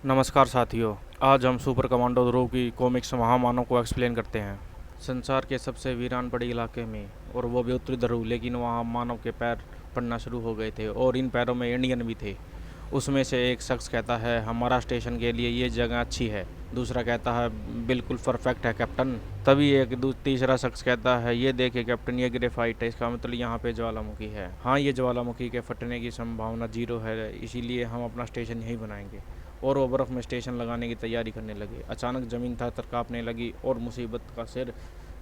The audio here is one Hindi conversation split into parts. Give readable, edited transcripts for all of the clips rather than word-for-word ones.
नमस्कार साथियों। आज हम सुपर कमांडो ध्रुव की कॉमिक्स महामानव को एक्सप्लेन करते हैं। संसार के सबसे वीरान पड़े इलाके में, और वो भी उत्तरी ध्रुव, लेकिन वहाँ मानव के पैर पड़ना शुरू हो गए थे और इन पैरों में इंडियन भी थे। उसमें से एक शख्स कहता है हमारा स्टेशन के लिए ये जगह अच्छी है। दूसरा कहता है बिल्कुल परफेक्ट है कैप्टन। तभी तीसरा शख्स कहता है ये देखिए कैप्टन, ये ग्रेफाइट है, इसका मतलब यहाँ पे ज्वालामुखी है। हाँ, ये ज्वालामुखी के फटने की संभावना 0 है, इसीलिए हम अपना स्टेशन यहीं बनाएंगे। और वो बर्फ़ में स्टेशन लगाने की तैयारी करने लगे। अचानक ज़मीन थर-थर काँपने लगी और मुसीबत का सिर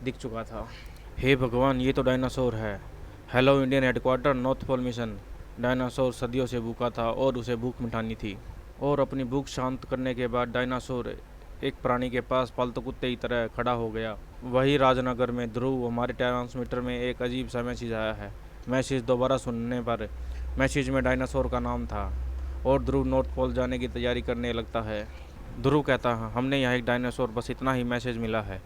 दिख चुका था। हे भगवान, ये तो डायनासोर है। Hello Indian headquarter, north pole mission. Dinosaur सदियों से भूखा था और उसे भूख मिटानी थी। और अपनी भूख शांत करने के बाद डायनासोर एक प्राणी के पास पालतू कुत्ते की तरह खड़ा हो गया। वही राजनगर में ध्रुव, हमारे ट्रांसमीटर में एक अजीब सा मैसेज आया है। मैसेज दोबारा सुनने पर मैसेज में डायनासोर का नाम था और ध्रुव नॉर्थ पोल जाने की तैयारी करने लगता है। ध्रुव कहता है हमने यहाँ एक डायनासोर, बस इतना ही मैसेज मिला है।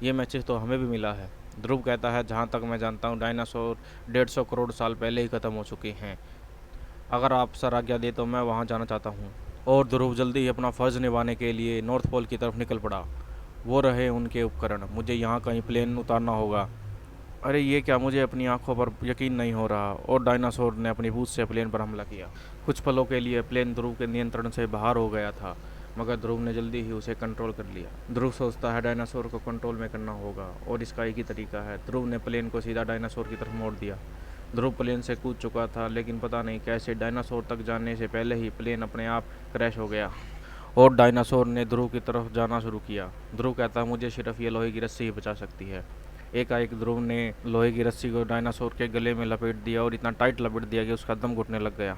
ये मैसेज तो हमें भी मिला है। ध्रुव कहता है जहाँ तक मैं जानता हूँ डायनासोर 150 करोड़ साल पहले ही ख़त्म हो चुके हैं। अगर आप सर आज्ञा दे तो मैं वहाँ जाना चाहता हूँ। और ध्रुव जल्दी ही अपना फ़र्ज़ निभाने के लिए नॉर्थ पोल की तरफ निकल पड़ा। वो रहे उनके उपकरण। मुझे यहाँ कहीं प्लेन उतारना होगा। अरे ये क्या, मुझे अपनी आंखों पर यकीन नहीं हो रहा। और डायनासोर ने अपनी पूंछ से प्लेन पर हमला किया। कुछ पलों के लिए प्लेन ध्रुव के नियंत्रण से बाहर हो गया था, मगर ध्रुव ने जल्दी ही उसे कंट्रोल कर लिया। ध्रुव सोचता है डायनासोर को कंट्रोल में करना होगा और इसका एक ही तरीका है। ध्रुव ने प्लेन को सीधा डायनासोर की तरफ मोड़ दिया। ध्रुव प्लेन से कूद चुका था, लेकिन पता नहीं कैसे डायनासोर तक जाने से पहले ही प्लेन अपने आप क्रैश हो गया और डायनासोर ने ध्रुव की तरफ जाना शुरू किया। ध्रुव कहता है मुझे सिर्फ ये लोहे की रस्सी ही बचा सकती है। एकाएक ध्रुव ने लोहे की रस्सी को डायनासोर के गले में लपेट दिया और इतना टाइट लपेट दिया कि उसका दम घुटने लग गया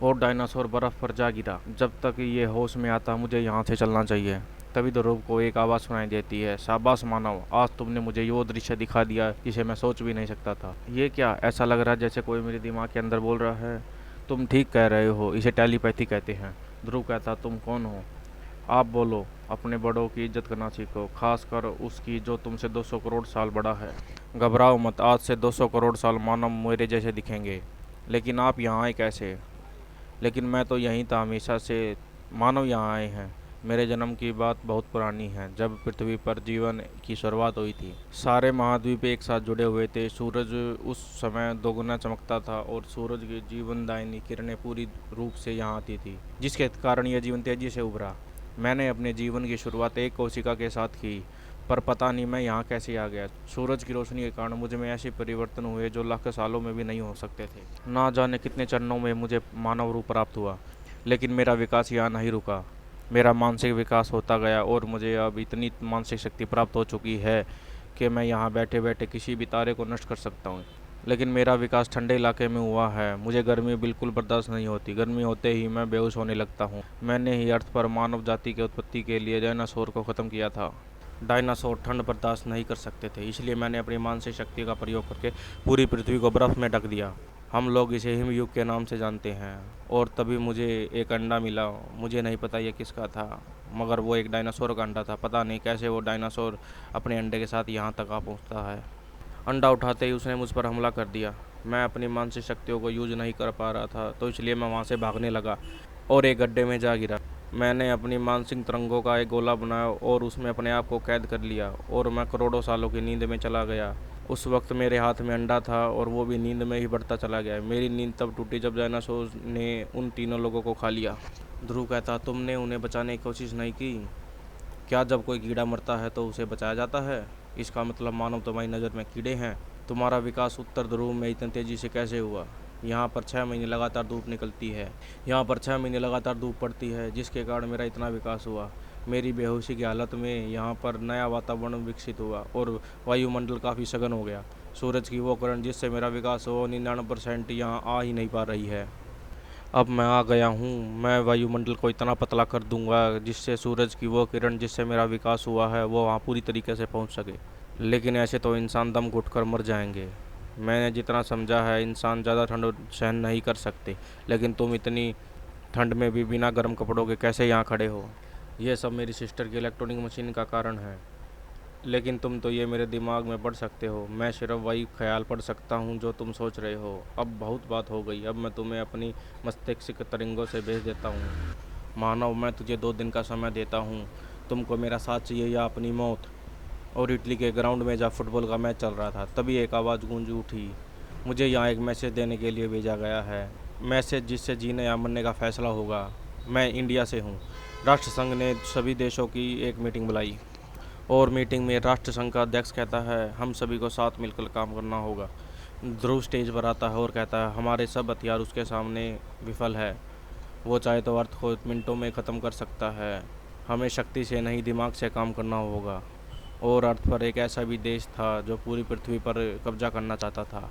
और डायनासोर बर्फ़ पर जा गिरा। जब तक ये होश में आता मुझे यहाँ से चलना चाहिए। तभी ध्रुव को एक आवाज़ सुनाई देती है, शाबाश मानव, आज तुमने मुझे वो दृश्य दिखा दिया जिसे मैं सोच भी नहीं सकता था। ये क्या, ऐसा लग रहा है जैसे कोई मेरे दिमाग के अंदर बोल रहा है। तुम ठीक कह रहे हो, इसे टेलीपैथी कहते हैं। ध्रुव कहता तुम कौन हो? आप बोलो। अपने बड़ों की इज्जत करना सीखो, खासकर उसकी जो तुमसे 200 करोड़ साल बड़ा है। घबराओ मत, आज से 200 करोड़ साल मानव मेरे जैसे दिखेंगे। लेकिन आप यहाँ आए कैसे? लेकिन मैं तो यहीं था हमेशा से। मानव यहाँ आए हैं। मेरे जन्म की बात बहुत पुरानी है, जब पृथ्वी पर जीवन की शुरुआत हुई थी। सारे महाद्वीप एक साथ जुड़े हुए थे। सूरज उस समय दोगुना चमकता था और सूरज की जीवनदायिनी किरणें पूरी रूप से यहाँ आती थी, जिसके कारण यह जीवन तेजी से उभरा। मैंने अपने जीवन की शुरुआत एक कोशिका के साथ की, पर पता नहीं मैं यहाँ कैसे आ गया। सूरज की रोशनी के कारण मुझ में ऐसे परिवर्तन हुए जो लाखों सालों में भी नहीं हो सकते थे। ना जाने कितने चरणों में मुझे मानव रूप प्राप्त हुआ, लेकिन मेरा विकास यहाँ नहीं रुका। मेरा मानसिक विकास होता गया और मुझे अब इतनी मानसिक शक्ति प्राप्त हो चुकी है कि मैं यहाँ बैठे बैठे किसी भी तारे को नष्ट कर सकता हूँ। लेकिन मेरा विकास ठंडे इलाके में हुआ है। मुझे गर्मी बिल्कुल बर्दाश्त नहीं होती। गर्मी होते ही मैं बेहोश होने लगता हूँ। मैंने ही अर्थ पर मानव जाति की उत्पत्ति के लिए डायनासोर को ख़त्म किया था। डायनासोर ठंड बर्दाश्त नहीं कर सकते थे, इसलिए मैंने अपनी मानसिक शक्ति का प्रयोग करके पूरी पृथ्वी को बर्फ़ में ढक दिया। हम लोग इसे हिमयुग के नाम से जानते हैं। और तभी मुझे एक अंडा मिला। मुझे नहीं पता ये किसका था, मगर वो एक डायनासोर का अंडा था। पता नहीं कैसे वो डायनासोर अपने अंडे के साथ यहाँ तक आ पहुँचता है। अंडा उठाते ही उसने मुझ पर हमला कर दिया। मैं अपनी मानसिक शक्तियों को यूज नहीं कर पा रहा था, तो इसलिए मैं वहाँ से भागने लगा और एक गड्ढे में जा गिरा। मैंने अपनी मानसिक तरंगों का एक गोला बनाया और उसमें अपने आप को कैद कर लिया और मैं करोड़ों सालों की नींद में चला गया। उस वक्त मेरे हाथ में अंडा था और वो भी नींद में ही बढ़ता चला गया। मेरी नींद तब टूटी जब डायनासोर ने उन तीनों लोगों को खा लिया। ध्रुव कहता तुमने उन्हें बचाने की कोशिश नहीं की क्या? जब कोई कीड़ा मरता है तो उसे बचाया जाता है। इसका मतलब मानव तुम्हारी नज़र में कीड़े हैं। तुम्हारा विकास उत्तर ध्रुव में इतनी तेज़ी से कैसे हुआ? यहाँ पर 6 महीने लगातार धूप निकलती है। यहाँ पर 6 महीने लगातार धूप पड़ती है, जिसके कारण मेरा इतना विकास हुआ। मेरी बेहोशी की हालत में यहाँ पर नया वातावरण विकसित हुआ और वायुमंडल काफ़ी सघन हो गया। सूरज की वो किरण जिससे मेरा विकास हुआ 99% यहाँ आ ही नहीं पा रही है। अब मैं आ गया हूँ। मैं वायुमंडल को इतना पतला कर दूंगा जिससे सूरज की वो किरण जिससे मेरा विकास हुआ है वो वहाँ पूरी तरीके से पहुँच सके। लेकिन ऐसे तो इंसान दम घुटकर मर जाएंगे। मैंने जितना समझा है इंसान ज़्यादा ठंड सहन नहीं कर सकते, लेकिन तुम इतनी ठंड में भी बिना गर्म कपड़ों के कैसे यहाँ खड़े हो? ये सब मेरी सिस्टर की इलेक्ट्रॉनिक मशीन का कारण है। लेकिन तुम तो ये मेरे दिमाग में पढ़ सकते हो। मैं सिर्फ वही ख्याल पढ़ सकता हूँ जो तुम सोच रहे हो। अब बहुत बात हो गई। अब मैं तुम्हें अपनी मस्तिष्क तरंगों से भेज देता हूँ मानव, मैं तुझे 2 दिन का समय देता हूँ। तुमको मेरा साथ चाहिए या अपनी मौत। और इटली के ग्राउंड में जब फुटबॉल का मैच चल रहा था, तभी एक आवाज़ गूंज उठी, मुझे यहाँ एक मैसेज देने के लिए भेजा गया है। मैसेज जिससे जीने या मरने का फैसला होगा। मैं इंडिया से हूँ। राष्ट्रसंघ ने सभी देशों की एक मीटिंग बुलाई, और मीटिंग में राष्ट्रसंघ का अध्यक्ष कहता है, हम सभी को साथ मिलकर काम करना होगा। ध्रुव स्टेज पर आता है और कहता है, हमारे सब हथियार उसके सामने विफल है। वो चाहे तो अर्थ को मिनटों में ख़त्म कर सकता है। हमें शक्ति से नहीं, दिमाग से काम करना होगा। और अर्थ पर एक ऐसा भी देश था जो पूरी पृथ्वी पर कब्जा करना चाहता था।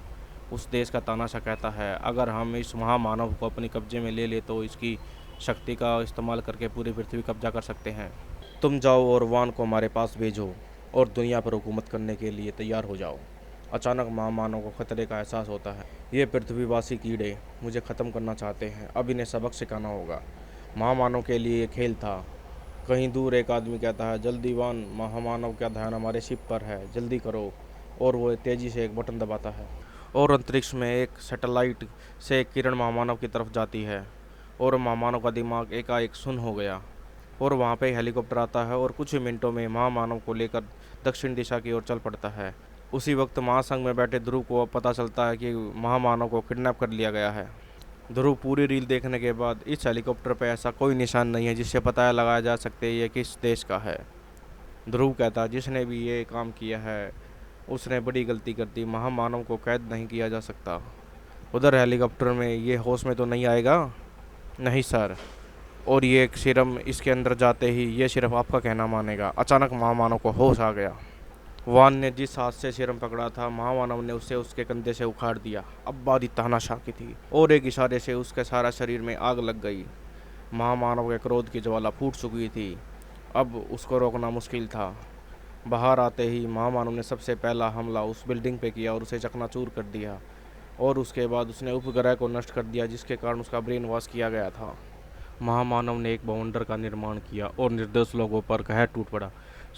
उस देश का तानाशाह कहता है, अगर हम इस महामानव को अपने कब्जे में ले ले तो इसकी शक्ति का इस्तेमाल करके पूरी पृथ्वी कब्जा कर सकते हैं। तुम जाओ और वान को हमारे पास भेजो और दुनिया पर हुकूमत करने के लिए तैयार हो जाओ। अचानक महामानव को खतरे का एहसास होता है। ये पृथ्वीवासी कीड़े मुझे ख़त्म करना चाहते हैं, अब इन्हें सबक सिखाना होगा। महामानव के लिए ये खेल था। कहीं दूर एक आदमी कहता है, जल्दी वान, महामानव का ध्यान हमारे शिप पर है, जल्दी करो। और वो तेज़ी से एक बटन दबाता है और अंतरिक्ष में एक सैटेलाइट से एक किरण महामानव की तरफ जाती है, और महामानव का दिमाग एकाएक सुन्न हो गया। और वहाँ पे हेलीकॉप्टर आता है और कुछ ही मिनटों में महामानव को लेकर दक्षिण दिशा की ओर चल पड़ता है। उसी वक्त महासंघ में बैठे ध्रुव को अब पता चलता है कि महामानव को किडनैप कर लिया गया है। ध्रुव पूरी रील देखने के बाद, इस हेलीकॉप्टर पर ऐसा कोई निशान नहीं है जिससे पता लगाया जा सकते ये किस देश का है। ध्रुव कहता, जिसने भी ये काम किया है उसने बड़ी गलती कर दी। महामानव को कैद नहीं किया जा सकता। उधर हेलीकॉप्टर में, ये होश में तो नहीं आएगा? नहीं सर। और ये सीरम इसके अंदर जाते ही ये सिर्फ आपका कहना मानेगा। अचानक महामानव को होश आ गया। वान ने जिस हाथ से सीरम पकड़ा था, महामानव ने उसे उसके कंधे से उखाड़ दिया। अब बारी तानाशाह की थी, और एक इशारे से उसके सारा शरीर में आग लग गई। महामानव के क्रोध की ज्वाला फूट चुकी थी, अब उसको रोकना मुश्किल था। बाहर आते ही महामानव ने सबसे पहला हमला उस बिल्डिंग पे किया और उसे चकनाचूर कर दिया। और उसके बाद उसने उपग्रह को नष्ट कर दिया जिसके कारण उसका ब्रेन वॉश किया गया था। महामानव ने एक बवंडर का निर्माण किया और निर्दोष लोगों पर कहर टूट पड़ा।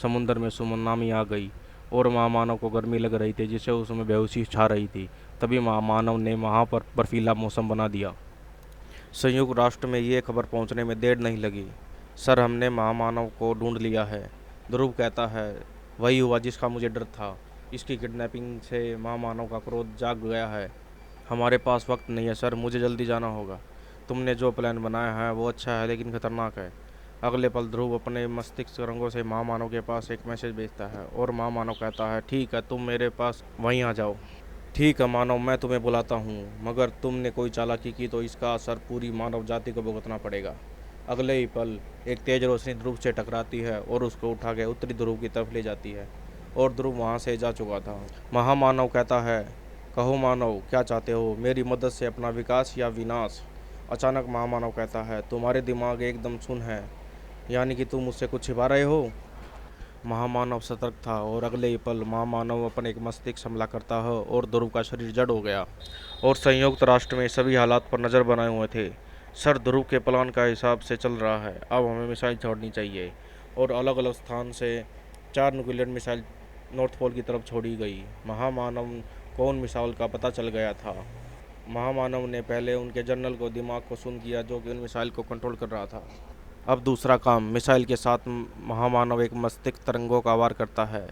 समुद्र में सुनामी आ गई और महामानव को गर्मी लग रही थी जिससे उसमें बेहोशी छा रही थी। तभी महामानव ने वहाँ पर बर्फीला मौसम बना दिया। संयुक्त राष्ट्र में ये खबर पहुँचने में देर नहीं लगी। सर, हमने महामानव को ढूंढ लिया है। ध्रुव कहता है, वही हुआ जिसका मुझे डर था। इसकी किडनैपिंग से महामानव का क्रोध जाग गया है। हमारे पास वक्त नहीं है सर, मुझे जल्दी जाना होगा। तुमने जो प्लान बनाया है वो अच्छा है लेकिन खतरनाक है। अगले पल ध्रुव अपने मस्तिष्क रंगों से महामानव के पास एक मैसेज भेजता है और महामानव कहता है, ठीक है, तुम मेरे पास वहीं आ जाओ। ठीक है मानव, मैं तुम्हें बुलाता हूँ, मगर तुमने कोई चालाकी की तो इसका असर पूरी मानव जाति को भुगतना पड़ेगा। अगले ही पल एक तेज रोशनी ध्रुव से टकराती है और उसको उठा के उत्तरी ध्रुव की तरफ ले जाती है, और ध्रुव वहाँ से जा चुका था। महामानव कहता है, कहो मानव, क्या चाहते हो, मेरी मदद से अपना विकास या विनाश? अचानक महामानव कहता है, तुम्हारे दिमाग एकदम सुन्न है, यानी कि तुम मुझसे कुछ छिपा रहे हो। महामानव सतर्क था और अगले ही पल महामानव अपने एक मस्तिष्क हमला करता है और ध्रुव का शरीर जड़ हो गया। और संयुक्त राष्ट्र में सभी हालात पर नज़र बनाए हुए थे। सर, ध्रुव के प्लान का हिसाब से चल रहा है। अब हमें मिसाइल छोड़नी चाहिए। और अलग अलग स्थान से 4 न्यूक्लियर मिसाइल नॉर्थ पोल की तरफ छोड़ी गई। महामानव को उन मिसाइल का पता चल गया था। महामानव ने पहले उनके जनरल को दिमाग को सुन किया जो कि उन मिसाइल को कंट्रोल कर रहा था। अब दूसरा काम, मिसाइल के साथ महामानव एक मस्तिष्क तरंगों का वार करता है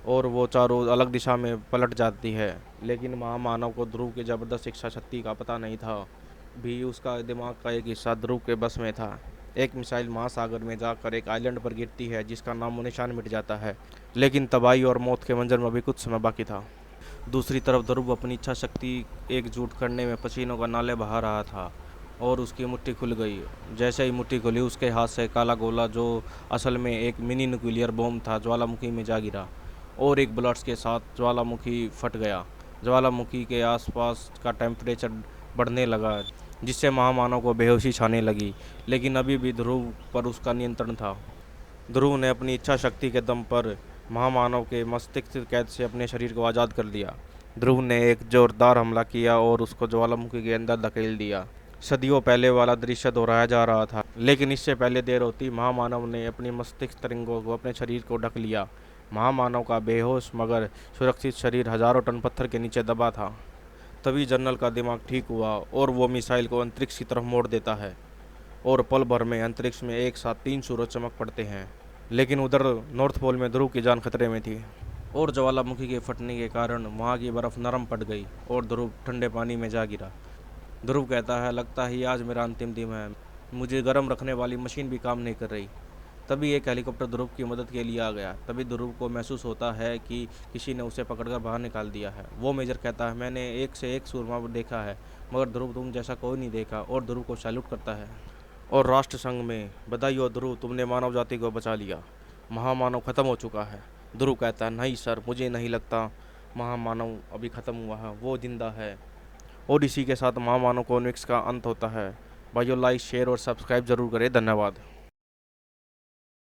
और वो चारों अलग दिशा में पलट जाती है। लेकिन महामानव को ध्रुव की ज़बरदस्त इच्छा शक्ति का पता नहीं था। भी उसका दिमाग का एक हिस्सा ध्रुव के बस में था। एक मिसाइल महासागर में जाकर एक आइलैंड पर गिरती है जिसका नामो निशान मिट जाता है, लेकिन तबाही और मौत के मंजर में अभी कुछ समय बाकी था। दूसरी तरफ ध्रुव अपनी इच्छा शक्ति एकजुट करने में पसीनों का नाले बहा रहा था और उसकी मुट्ठी खुल गई। जैसे ही मुट्ठी खुली, उसके हाथ से काला गोला, जो असल में एक मिनी न्यूक्लियर बॉम्ब था, ज्वालामुखी में जा गिरा और एक ब्लास्ट के साथ ज्वालामुखी फट गया। ज्वालामुखी के आसपास का टेम्परेचर बढ़ने लगा जिससे महामानव को बेहोशी छाने लगी, लेकिन अभी भी ध्रुव पर उसका नियंत्रण था। ध्रुव ने अपनी इच्छा शक्ति के दम पर महामानव के मस्तिष्क कैद से अपने शरीर को आज़ाद कर दिया। ध्रुव ने एक जोरदार हमला किया और उसको ज्वालामुखी के अंदर धकेल दिया। सदियों पहले वाला दृश्य दोहराया जा रहा था, लेकिन इससे पहले देर होती महामानव ने अपनी मस्तिष्क तरंगों को अपने शरीर को ढक लिया। महामानव का बेहोश मगर सुरक्षित शरीर हजारों टन पत्थर के नीचे दबा था। तभी जनरल का दिमाग ठीक हुआ और वो मिसाइल को अंतरिक्ष की तरफ मोड़ देता है। और पल भर में अंतरिक्ष में एक साथ 3 सूरज चमक पड़ते हैं। लेकिन उधर नॉर्थ पोल में ध्रुव की जान खतरे में थी और ज्वालामुखी के फटने के कारण वहाँ की बर्फ नरम पड़ गई और ध्रुव ठंडे पानी में जा गिरा। ध्रुव कहता है, लगता ही आज मेरा अंतिम दिन है, मुझे गर्म रखने वाली मशीन भी काम नहीं कर रही। तभी एक हेलीकॉप्टर ध्रुव की मदद के लिए आ गया। तभी ध्रुव को महसूस होता है कि किसी ने उसे पकड़कर बाहर निकाल दिया है। वो मेजर कहता है, मैंने एक से एक सूरमा देखा है, मगर ध्रुव तुम जैसा कोई नहीं देखा, और ध्रुव को सैल्यूट करता है। और राष्ट्र संघ में बधाई हो ध्रुव, तुमने मानव जाति को बचा लिया, महामानव खत्म हो चुका है। ध्रुव कहता है, नहीं सर, मुझे नहीं लगता महामानव अभी ख़त्म हुआ है, वो जिंदा है। और इसी के साथ महामानव कॉमिक्स का अंत होता है। भाइयों, लाइक शेयर और सब्सक्राइब जरूर करें। धन्यवाद।